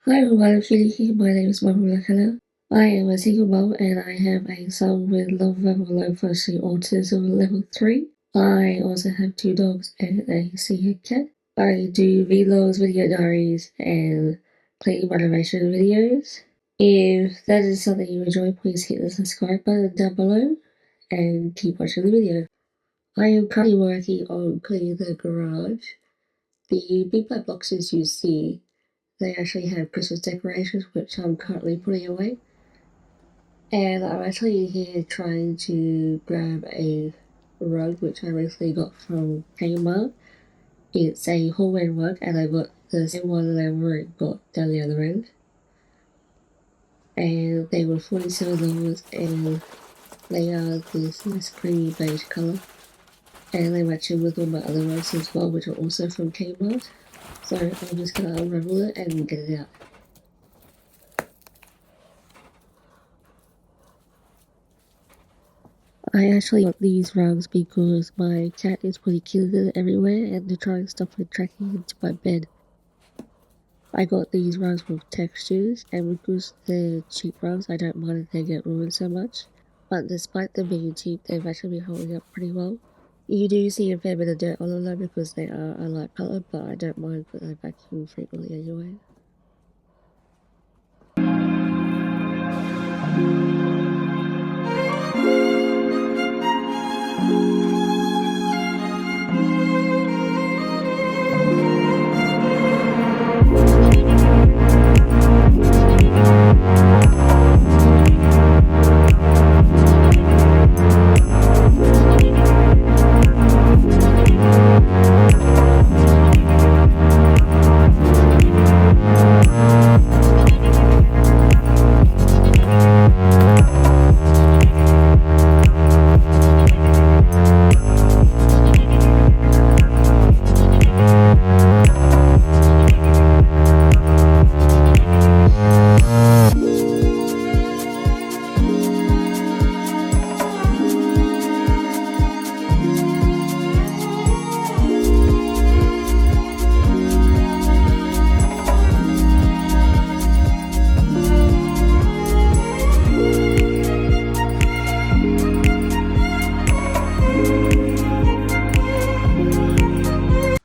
Hi everyone, Kitty here. My name is Mama Hello. I am a single mom and I have a son with low functioning autism level 3. I also have 2 dogs and a sea cat. I do vlogs, video diaries, and cleaning motivation videos. If that is something you enjoy, please hit the subscribe button down below and keep watching the video. I am currently working on cleaning the garage. The big black boxes you see, they actually have Christmas decorations, which I'm currently putting away. And I'm actually here trying to grab a rug, which I recently got from Kmart. It's a Homebody rug, and I got the same one that I already got down the other end. And they were $47, and they are this nice creamy beige colour. And they match in with all my other rugs as well, which are also from Kmart. So I'm just gonna unravel it and get it out. I actually got these rugs because my cat is putting kisses everywhere and they're trying to stop it tracking into my bed. I got these rugs with textures, and because they're cheap rugs, I don't mind if they get ruined so much. But despite them being cheap, they've actually been holding up pretty well. You do see a fair bit of dirt on them though because they are a light colour, but I don't mind because I vacuum frequently anyway.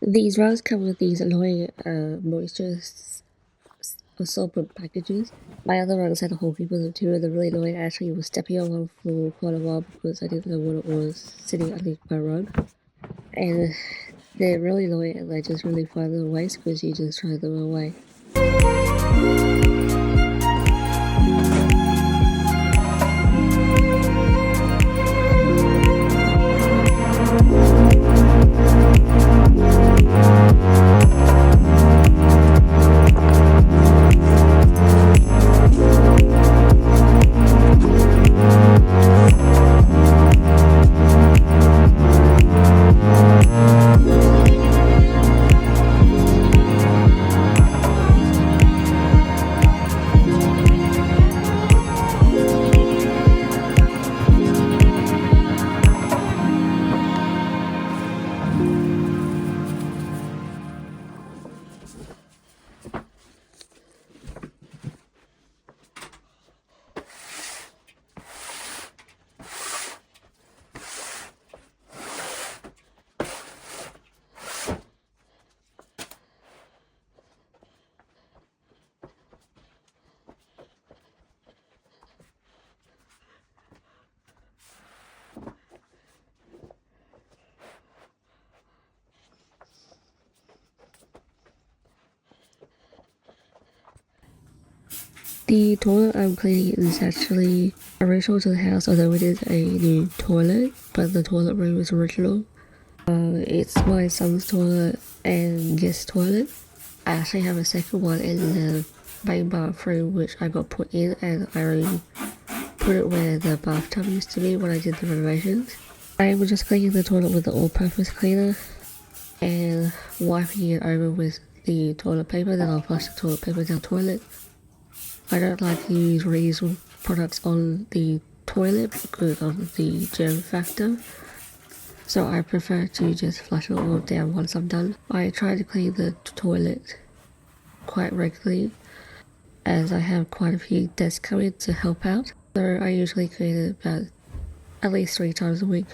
These rugs come with these annoying moisture absorbent packages. My other rugs had a whole heap of them too, and they're really annoying. I actually was stepping on one for quite a while because I didn't know what it was sitting underneath my rug. And they're really annoying, and I just really find them a waste because you just throw them away. The toilet I'm cleaning is actually original to the house, although it is a new toilet, but the toilet room is original. It's my son's toilet and guest toilet. I actually have a second one in the main bathroom which I got put in, and I already put it where the bathtub used to be when I did the renovations. I was just cleaning the toilet with the all-purpose cleaner and wiping it over with the toilet paper, then I'll flush the toilet paper down the toilet. I don't like to use reusable products on the toilet because of the germ factor, so I prefer to just flush it all down once I'm done. I try to clean the toilet quite regularly. as I have quite a few desks coming to help out. So I usually clean it about at least 3 times a week.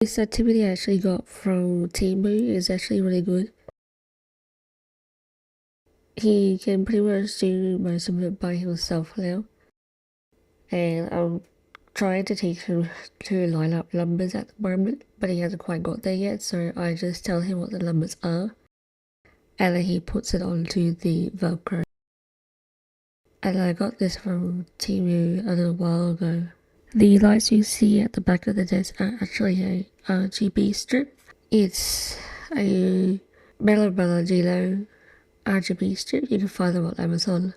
This activity I actually got from Temu is actually really good. He can pretty much do most of it by himself now. And I'm trying to teach him to line up numbers at the moment, but he hasn't quite got there yet, so I just tell him what the numbers are, and then he puts it onto the Velcro. And I got this from Temu a little while ago. The lights you see at the back of the desk are actually a RGB strip. It's a Mellow Melodilo RGB strip. You can find them on Amazon.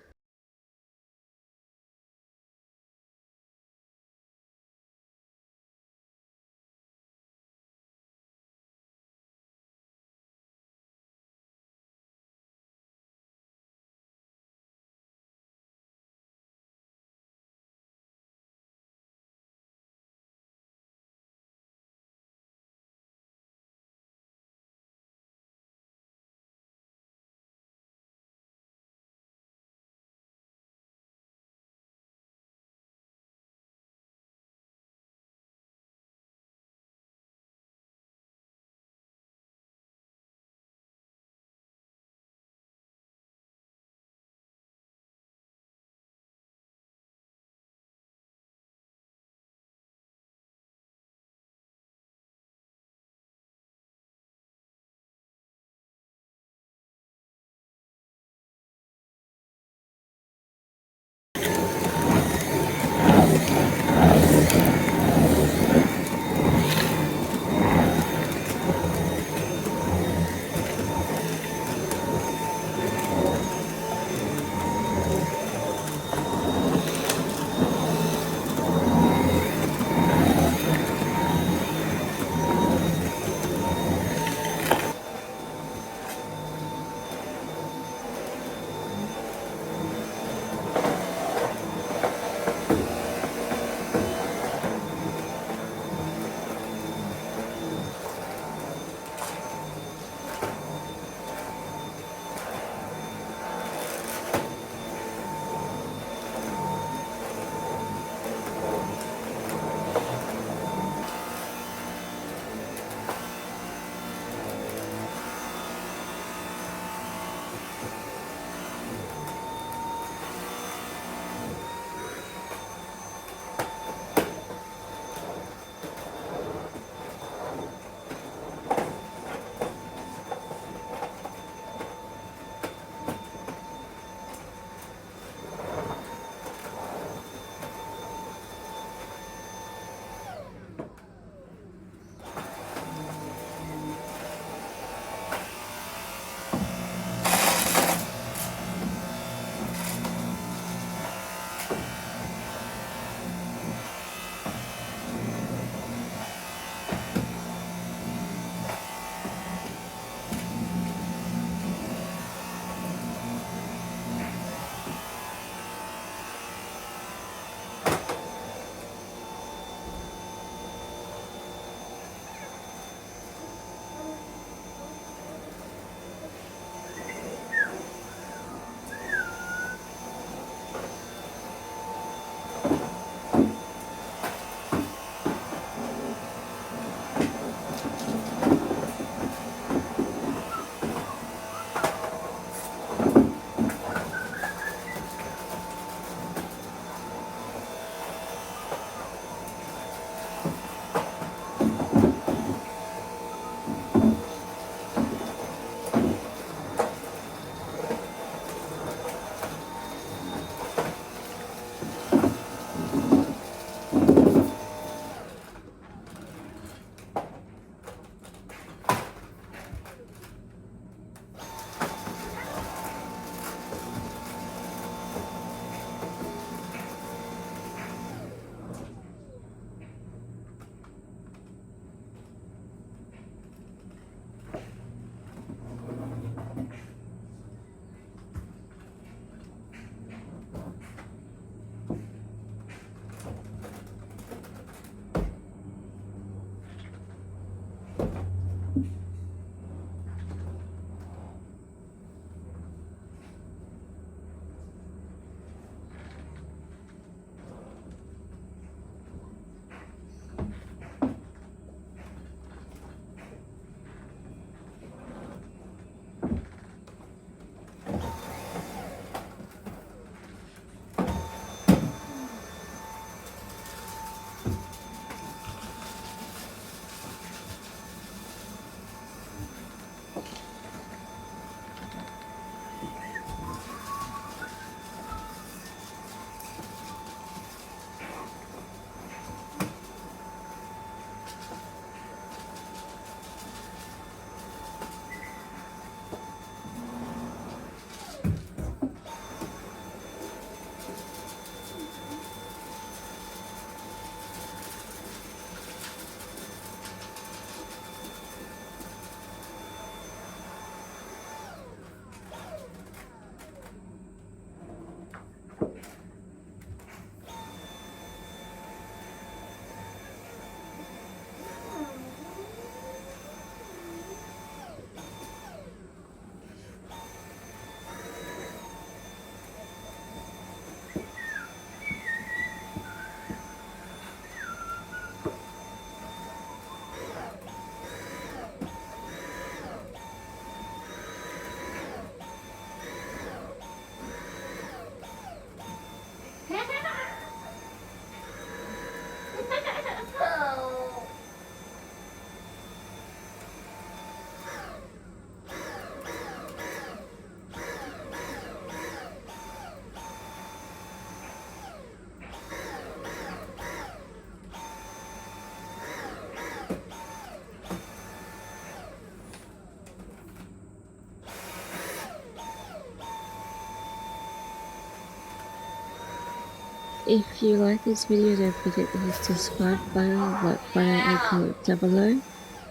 If you like this video, don't forget to hit the subscribe button, like button, and comment down below.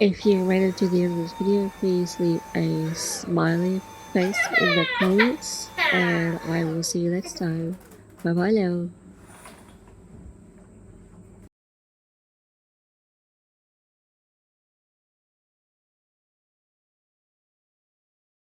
If you made it to the end of this video, please leave a smiley face in the comments, and I will see you next time. Bye bye now.